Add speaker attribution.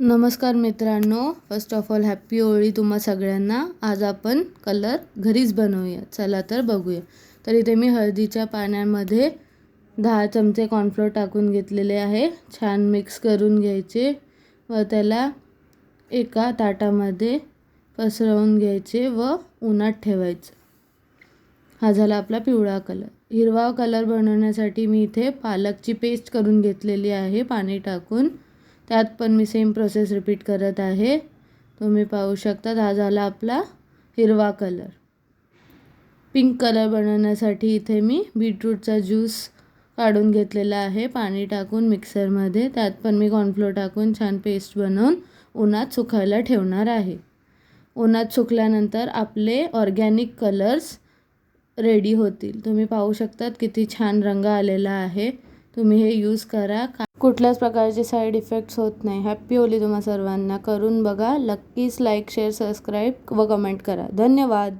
Speaker 1: नमस्कार मित्रांनो, first of all happy Holi तुम्हा सगळ्यांना। आज आपण कलर घरीच बनवूया, चला तर बघूया। तर इथे मी हळदीच्या पाण्यामध्ये 10 चमचे कॉर्नफ्लोअर टाकून घेतलेले आहे। छान मिक्स करून घ्यायचे व त्याला एका ताटामध्ये पसरवून घ्यायचे व उन्हात ठेवायचे। हा झाला आपला पिवळा कलर। हिरवा कलर बनवण्यासाठी मी इथे पालकची पेस्ट करून घेतलेली आहे पाणी टाकून। त्यात पण मी सेम प्रोसेस रिपीट करत आहे। तुम्ही पाहू शकता हा झाला आपला हिरवा कलर। पिंक कलर बनवण्यासाठी इथे मी बीटरूटचा ज्यूस काढून घेतलेला आहे पाणी टाकून मिक्सरमध्ये। त्यात पण मी कॉर्नफ्लोअर टाकून छान पेस्ट बनवून उन्हात सुकायला ठेवणार आहे। उन्हात सुकल्यानंतर आपले ऑर्गॅनिक कलर्स रेडी होतील। तुम्ही पाहू शकता किती छान रंग आलेला आहे। तुम्ही हे यूज करा, कुठल्याच प्रकारचे साइड इफेक्ट्स होत नाही। हॅप्पी होली तुम्हा सर्वांना। करून बघा, नक्कीच लाईक शेअर सबस्क्राईब व कमेंट करा। धन्यवाद।